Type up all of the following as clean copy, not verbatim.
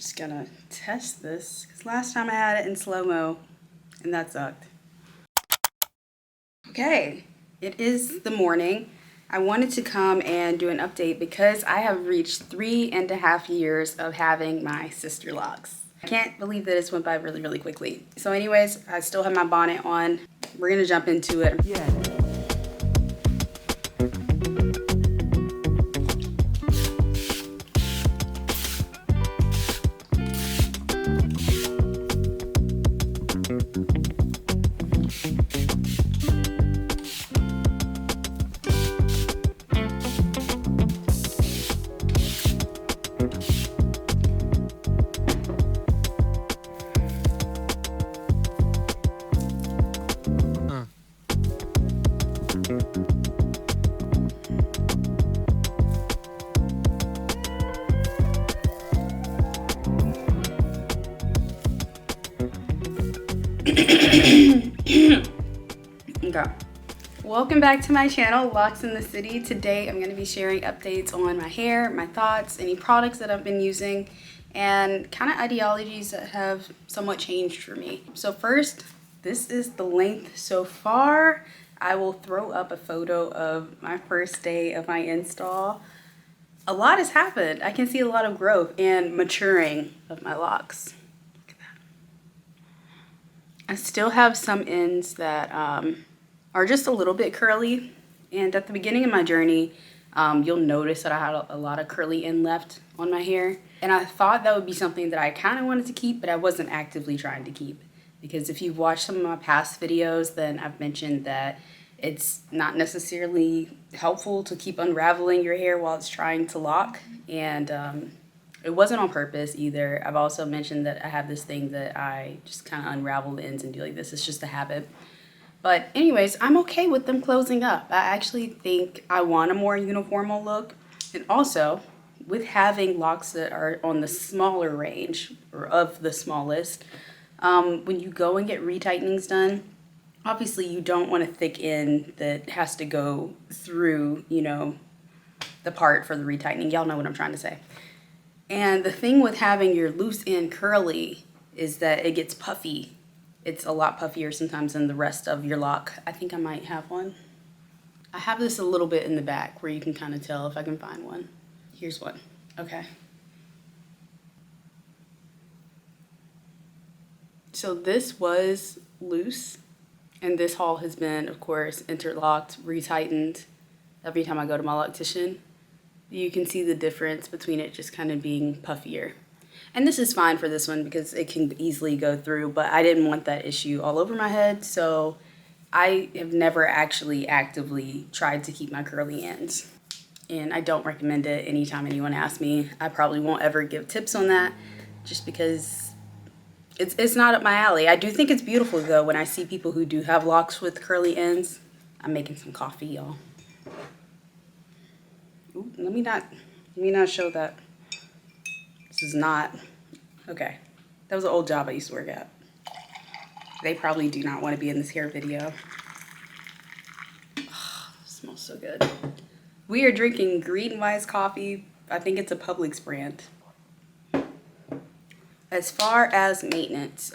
Just gonna test this because last time I had it in slow-mo and that sucked. Okay, it is the morning. I wanted to come and do an update because I have reached 3.5 years of having my Sisterlocks. I can't believe that it's went by really, really quickly. So anyways, I still have my bonnet on. We're gonna jump into it. Yeah. Okay. Welcome back to my channel, Locs in the City. Today I'm going to be sharing updates on my hair, my thoughts, any products that I've been using, and kind of ideologies that have somewhat changed for me. So first, this is the length so far. I will throw up a photo of my first day of my install. A lot has happened. I can see a lot of growth and maturing of my locks. Look at that. I still have some ends that are just a little bit curly, and at the beginning of my journey you'll notice that I had a lot of curly end left on my hair, and I thought that would be something that I kind of wanted to keep, but I wasn't actively trying to keep, because if you've watched some of my past videos, then I've mentioned that it's not necessarily helpful to keep unraveling your hair while it's trying to lock, and it wasn't on purpose either. I've also mentioned that I have this thing that I just kind of unravel the ends and do like this. It's just a habit. But anyways, I'm okay with them closing up. I actually think I want a more uniformal look. And also, with having locks that are on the smaller range, or of the smallest, when you go and get retightenings done, obviously you don't want a thick end that has to go through, you know, the part for the retightening. Y'all know what I'm trying to say. And the thing with having your loose end curly is that it gets puffy. It's a lot puffier sometimes than the rest of your lock. I think I might have one. I have this a little bit in the back where you can kind of tell if I can find one. Here's one. Okay. So this was loose, and this haul has been, of course, interlocked, retightened every time I go to my loctician. You can see the difference between it just kind of being puffier. And this is fine for this one because it can easily go through, but I didn't want that issue all over my head, so I have never actually actively tried to keep my curly ends. And I don't recommend it anytime anyone asks me. I probably won't ever give tips on that just because it's not up my alley. I do think it's beautiful though when I see people who do have locks with curly ends. I'm making some coffee, y'all. Ooh, let me not show that. This is not, okay. That was an old job I used to work at. They probably do not want to be in this hair video. Oh, it smells so good. We are drinking Green Wise coffee. I think it's a Publix brand. As far as maintenance,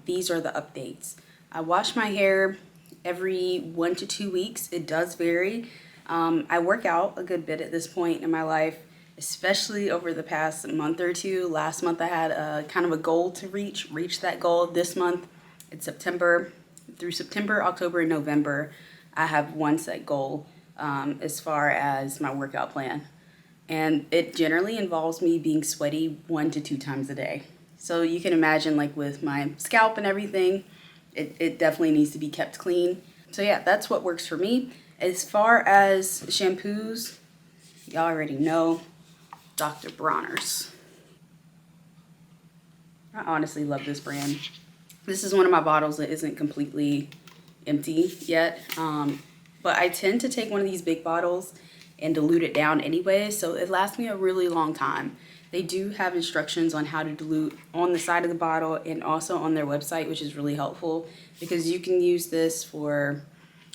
these are the updates. I wash my hair every 1 to 2 weeks. It does vary. I work out a good bit at this point in my life, especially over the past month or two. Last month I had a kind of a goal to reach that goal. This month, it's September. Through September, October, and November, I have one set goal as far as my workout plan. And it generally involves me being sweaty 1 to 2 times a day. So you can imagine, like with my scalp and everything, it definitely needs to be kept clean. So yeah, that's what works for me. As far as shampoos, y'all already know, Dr. Bronner's. I honestly love this brand. This is one of my bottles that isn't completely empty yet, but I tend to take one of these big bottles and dilute it down anyway, so it lasts me a really long time. They do have instructions on how to dilute on the side of the bottle and also on their website, which is really helpful because you can use this for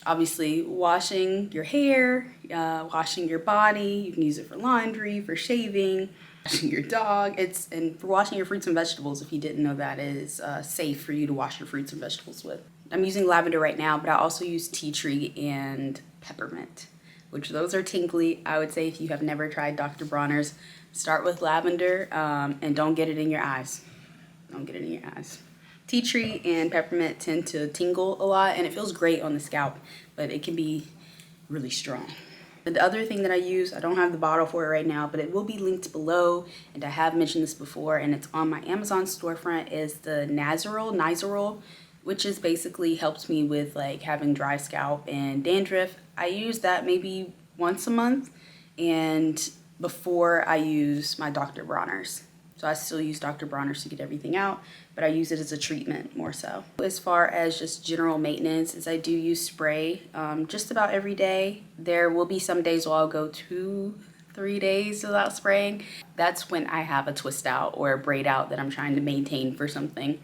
obviously washing your hair, washing your body. You can use it for laundry, for shaving, washing your dog. And for washing your fruits and vegetables, if you didn't know that, it is safe for you to wash your fruits and vegetables with. I'm using lavender right now, but I also use tea tree and peppermint, which those are tingly. I would say if you have never tried Dr. Bronner's, start with lavender and don't get it in your eyes. Don't get it in your eyes. Tea tree and peppermint tend to tingle a lot, and it feels great on the scalp, but it can be really strong. The other thing that I use, I don't have the bottle for it right now, but it will be linked below, and I have mentioned this before, and it's on my Amazon storefront, is the Nizoral, which is basically helps me with like having dry scalp and dandruff. I use that maybe once a month, and before I use my Dr. Bronner's. So I still use Dr. Bronner's to get everything out, but I use it as a treatment more so. As far as just general maintenance, is I do use spray just about every day. There will be some days where I'll go 2-3 days without spraying. That's when I have a twist out or a braid out that I'm trying to maintain for something,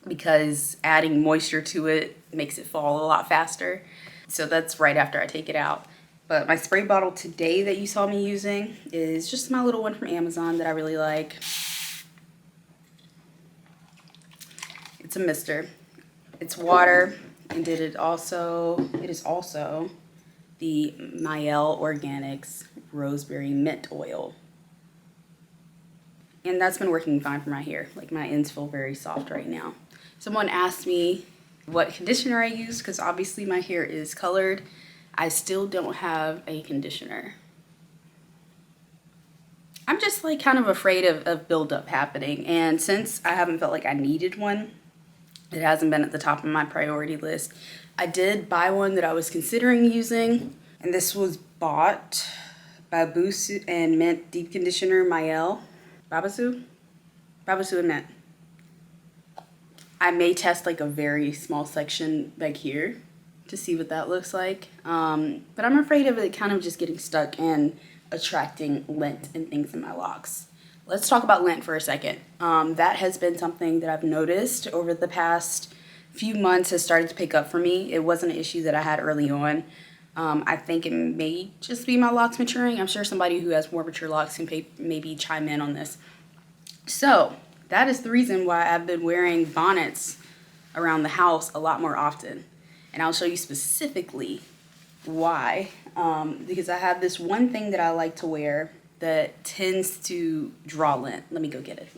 because adding moisture to it makes it fall a lot faster. So that's right after I take it out. But my spray bottle today that you saw me using is just my little one from Amazon that I really like. It's a mister. It's water, and it is also the Mielle Organics Rosemary Mint Oil. And that's been working fine for my hair. Like, my ends feel very soft right now. Someone asked me what conditioner I use, because obviously my hair is colored. I still don't have a conditioner. I'm just like kind of afraid of buildup happening, and since I haven't felt like I needed one, it hasn't been at the top of my priority list. I did buy one that I was considering using, and this was bought by Babasu and Mint Deep Conditioner Mielle. Babasu and Mint. I may test like a very small section back here to see what that looks like, but I'm afraid of it kind of just getting stuck and attracting lint and things in my locks. Let's talk about lint for a second. That has been something that I've noticed over the past few months has started to pick up for me. It wasn't an issue that I had early on. I think it may just be my locks maturing. I'm sure somebody who has more mature locks can maybe chime in on this. So that is the reason why I've been wearing bonnets around the house a lot more often. And I'll show you specifically why. Because I have this one thing that I like to wear that tends to draw lint. Let me go get it.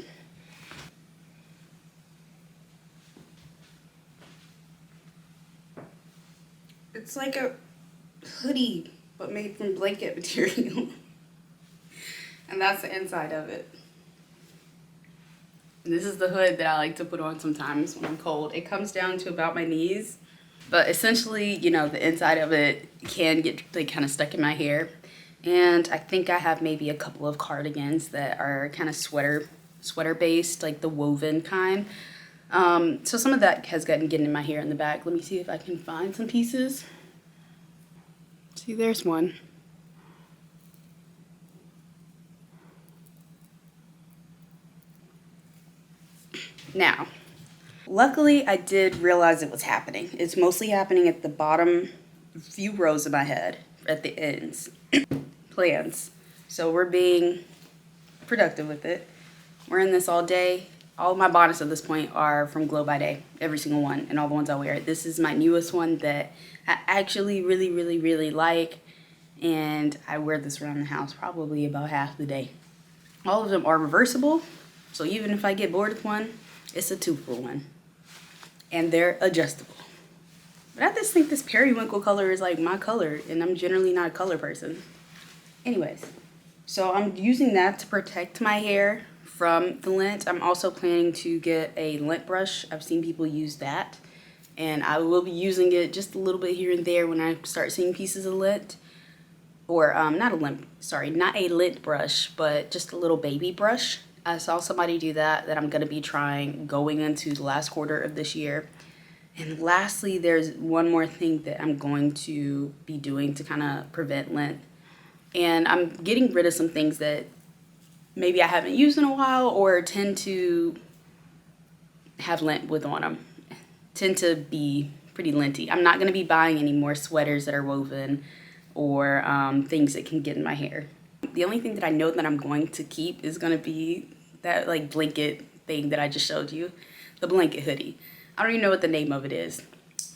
It's like a hoodie, but made from blanket material. And that's the inside of it. And this is the hood that I like to put on sometimes when I'm cold. It comes down to about my knees, but essentially, you know, the inside of it can get like kind of stuck in my hair. And I think I have maybe a couple of cardigans that are kind of sweater based, like the woven kind. So some of that has gotten getting in my hair in the back. Let me see if I can find some pieces. See, there's one. Now, luckily I did realize it was happening. It's mostly happening at the bottom few rows of my head, at the ends. Plans. So we're being productive with it. We're in this all day. All of my bonnets at this point are from Glow by Day, every single one, and all the ones I wear. This is my newest one that I actually really like, and I wear this around the house probably about half the day. All of them are reversible, so even if I get bored with one, it's a 2-for-1, and they're adjustable. But I just think this periwinkle color is like my color, and I'm generally not a color person. Anyways, so I'm using that to protect my hair from the lint. I'm also planning to get a lint brush. I've seen people use that, and I will be using it just a little bit here and there when I start seeing pieces of lint. Or not a lint brush, but just a little baby brush. I saw somebody do that I'm gonna be trying going into the last quarter of this year. And lastly, there's one more thing that I'm going to be doing to kind of prevent lint. And I'm getting rid of some things that maybe I haven't used in a while or tend to have lint with on them. Tend to be pretty linty. I'm not going to be buying any more sweaters that are woven or things that can get in my hair. The only thing that I know that I'm going to keep is going to be that like blanket thing that I just showed you, the blanket hoodie. I don't even know what the name of it is.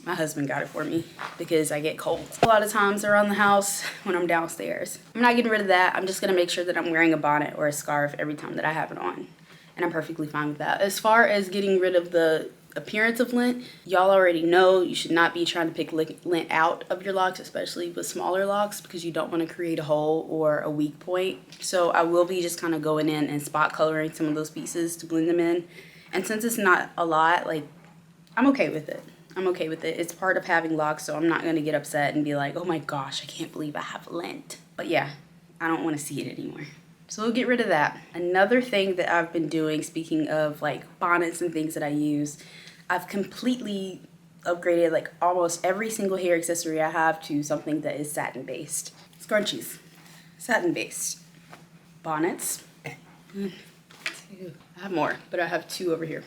My husband got it for me because I get cold a lot of times around the house when I'm downstairs. I'm not getting rid of that. I'm just gonna make sure that I'm wearing a bonnet or a scarf every time that I have it on. And I'm perfectly fine with that. As far as getting rid of the appearance of lint, y'all already know you should not be trying to pick lint out of your locks, especially with smaller locks, because you don't want to create a hole or a weak point. So I will be just kind of going in and spot coloring some of those pieces to blend them in. And since it's not a lot, like, I'm okay with it. I'm okay with it. It's part of having locks, so I'm not going to get upset and be like, oh my gosh, I can't believe I have lint. But yeah, I don't want to see it anymore. So we'll get rid of that. Another thing that I've been doing, speaking of like bonnets and things that I use, I've completely upgraded like almost every single hair accessory I have to something that is satin based. Scrunchies, satin based. Bonnets, I have more, but I have 2 over here.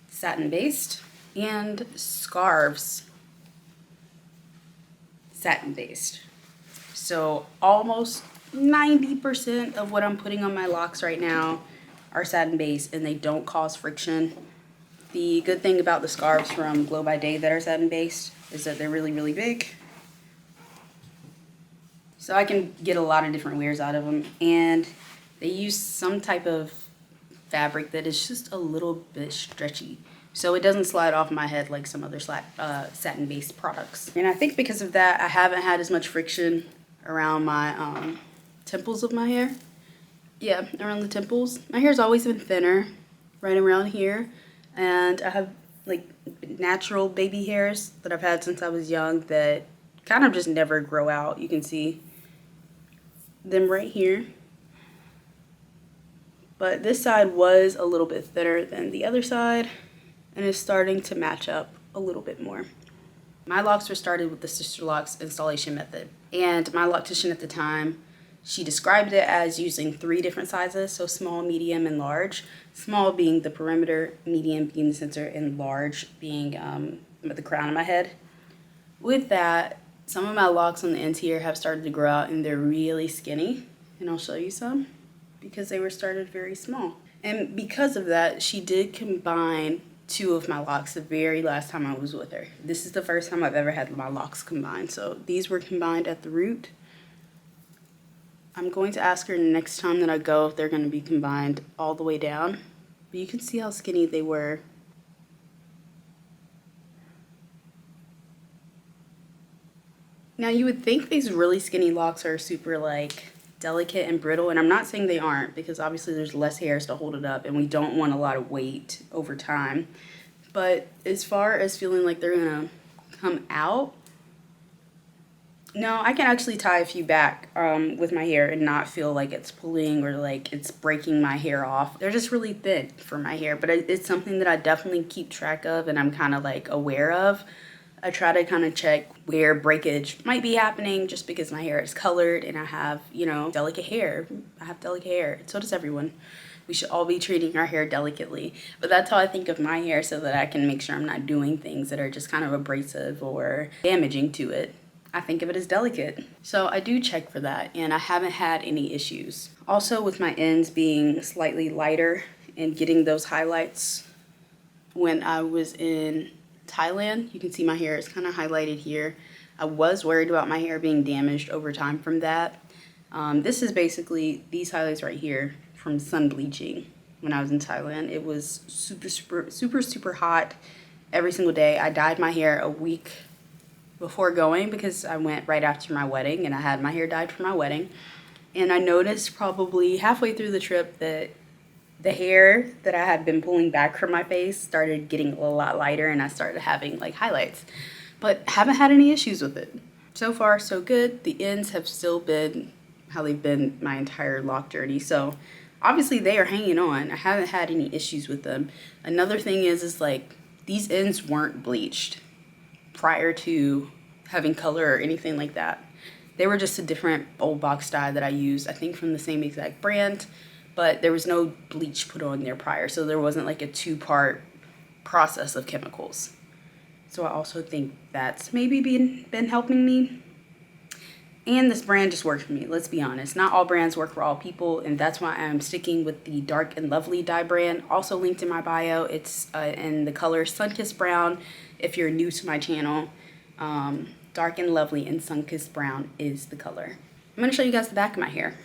Satin based. And scarves, satin based. So almost 90% of what I'm putting on my locks right now are satin based, and they don't cause friction. The good thing about the scarves from Glow by Day that are satin based is that they're really, really big. So I can get a lot of different wears out of them, and they use some type of fabric that is just a little bit stretchy. So it doesn't slide off my head like some other satin-based products. And I think because of that, I haven't had as much friction around my temples of my hair. Yeah, around the temples. My hair's always been thinner, right around here. And I have like natural baby hairs that I've had since I was young that kind of just never grow out. You can see them right here. But this side was a little bit thinner than the other side, and is starting to match up a little bit more. My locks were started with the Sisterlocks installation method, and my loctician at the time, she described it as using 3 different sizes, so small, medium, and large. Small being the perimeter, medium being the center, and large being the crown of my head. With that, some of my locks on the ends here have started to grow out, and they're really skinny, and I'll show you some, because they were started very small. And because of that, she did combine 2 of my locks the very last time I was with her. This is the first time I've ever had my locks combined. So these were combined at the root. I'm going to ask her next time that I go if they're going to be combined all the way down. But you can see how skinny they were. Now you would think these really skinny locks are super like delicate and brittle, and I'm not saying they aren't, because obviously there's less hairs to hold it up and we don't want a lot of weight over time. But as far as feeling like they're gonna come out, no, I can actually tie a few back with my hair and not feel like it's pulling or like it's breaking my hair off. They're just really thin for my hair, but it's something that I definitely keep track of and I'm kind of like aware of. I try to kind of check where breakage might be happening just because my hair is colored and I have, you know, delicate hair. I have delicate hair. So does everyone. We should all be treating our hair delicately. But that's how I think of my hair, so that I can make sure I'm not doing things that are just kind of abrasive or damaging to it. I think of it as delicate. So I do check for that, and I haven't had any issues. Also, with my ends being slightly lighter and getting those highlights when I was in Thailand, you can see my hair is kind of highlighted here. I was worried about my hair being damaged over time from that. This is basically these highlights right here from sun bleaching when I was in Thailand. It was super hot every single day. I dyed my hair a week before going because I went right after my wedding and I had my hair dyed for my wedding. And I noticed probably halfway through the trip that the hair that I had been pulling back from my face started getting a lot lighter, and I started having like highlights, but haven't had any issues with it. So far so good. The ends have still been how they've been my entire lock journey, so obviously they are hanging on. I haven't had any issues with them. Another thing is like these ends weren't bleached prior to having color or anything like that. They were just a different old box dye that I used, I think from the same exact brand, but there was no bleach put on there prior, so there wasn't like a 2-part process of chemicals. So I also think that's maybe been helping me. And this brand just worked for me, let's be honest. Not all brands work for all people, and that's why I'm sticking with the Dark and Lovely dye brand. Also linked in my bio. It's in the color Sunkissed Brown. If you're new to my channel, Dark and Lovely and Sunkissed Brown is the color. I'm going to show you guys the back of my hair.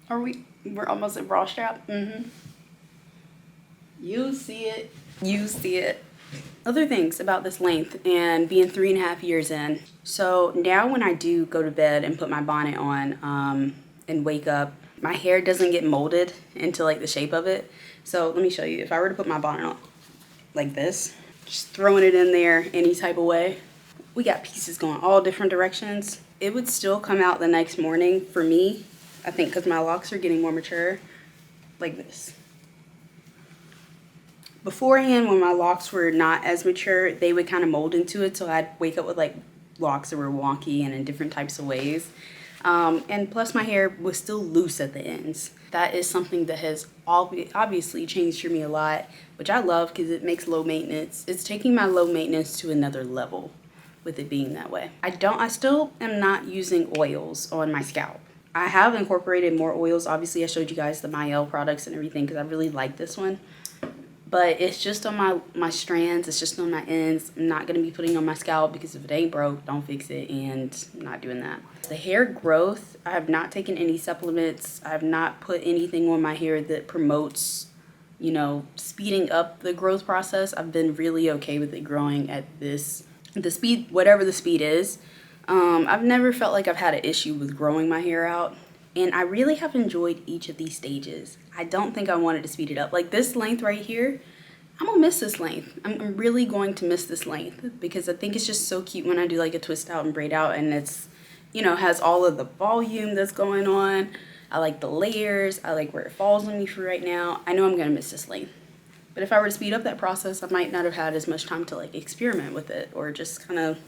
We're almost at bra strap? You see it. You see it. Other things about this length and being 3.5 years in. So now when I do go to bed and put my bonnet on and wake up, my hair doesn't get molded into like the shape of it. So let me show you. If I were to put my bonnet on like this, just throwing it in there any type of way, we got pieces going all different directions. It would still come out the next morning for me, I think, because my locks are getting more mature, like this. Beforehand, when my locks were not as mature, they would kind of mold into it, so I'd wake up with like locks that were wonky and in different types of ways. And plus my hair was still loose at the ends. That is something that has obviously changed for me a lot, which I love because it makes low maintenance. It's taking my low maintenance to another level with it being that way. I still am not using oils on my scalp. I have incorporated more oils. Obviously, I showed you guys the Mielle products and everything because I really like this one. But it's just on my strands. It's just on my ends. I'm not going to be putting on my scalp because if it ain't broke, don't fix it. And I'm not doing that. The hair growth, I have not taken any supplements. I have not put anything on my hair that promotes, you know, speeding up the growth process. I've been really okay with it growing at the speed, whatever the speed is. I've never felt like I've had an issue with growing my hair out. And I really have enjoyed each of these stages. I don't think I wanted to speed it up. Like this length right here, I'm gonna miss this length. I'm really going to miss this length because I think it's just so cute when I do like a twist out and braid out and it's, you know, has all of the volume that's going on. I like the layers. I like where it falls on me for right now. I know I'm gonna miss this length. But if I were to speed up that process, I might not have had as much time to like experiment with it or just kind of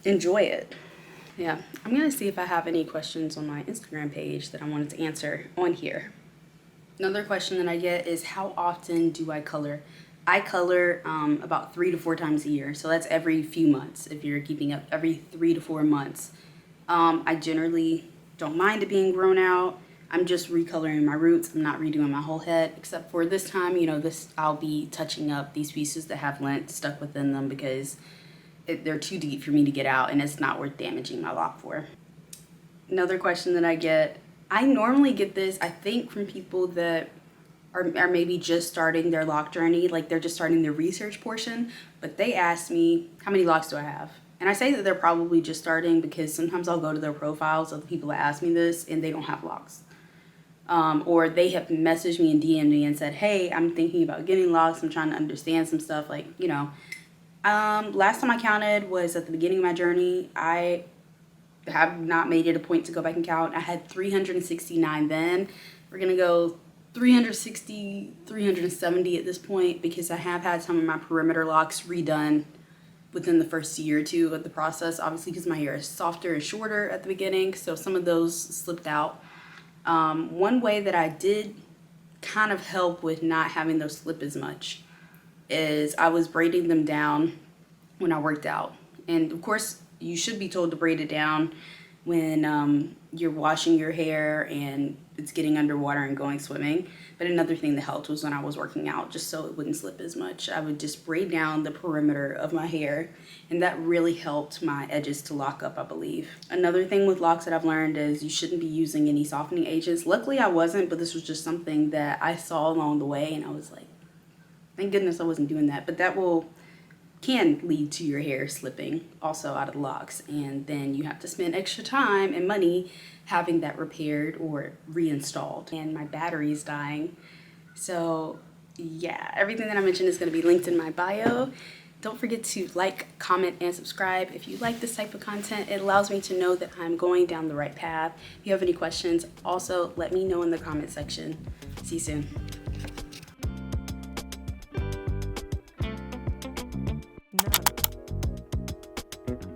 enjoy it. Yeah, I'm gonna see if I have any questions on my Instagram page that I wanted to answer on here. Another question that I get is how often do I color? I color about 3 to 4 times a year, so that's every few months. If you're keeping up, every 3 to 4 months. I generally don't mind it being grown out. I'm just recoloring my roots. I'm not redoing my whole head, except for this time, you know, I'll be touching up these pieces that have lint stuck within them because they're too deep for me to get out and it's not worth damaging my lock for. Another question that I get, I normally get this, I think, from people that are maybe just starting their lock journey, like they're just starting their research portion, but they ask me, how many locks do I have? And I say that they're probably just starting because sometimes I'll go to their profiles of the people that ask me this and they don't have locks. Or they have messaged me and DM'd me and said, hey, I'm thinking about getting locks, I'm trying to understand some stuff, like, you know. Last time I counted was at the beginning of my journey. I have not made it a point to go back and count. I had 369 then. We're gonna go 360, 370 at this point because I have had some of my perimeter locks redone within the first year or two of the process, obviously because my hair is softer and shorter at the beginning, so some of those slipped out. One way that I did kind of help with not having those slip as much is I was braiding them down when I worked out. And of course, you should be told to braid it down when you're washing your hair and it's getting underwater and going swimming. But another thing that helped was when I was working out, just so it wouldn't slip as much. I would just braid down the perimeter of my hair, and that really helped my edges to lock up, I believe. Another thing with locks that I've learned is you shouldn't be using any softening agents. Luckily I wasn't, but this was just something that I saw along the way and I was like, thank goodness I wasn't doing that. But that can lead to your hair slipping also out of the locks, and then you have to spend extra time and money having that repaired or reinstalled. And my battery is dying, so yeah, everything that I mentioned is going to be linked in my bio. Don't forget to like, comment, and subscribe if you like this type of content. It allows me to know that I'm going down the right path. If you have any questions, also let me know in the comment section. See you soon.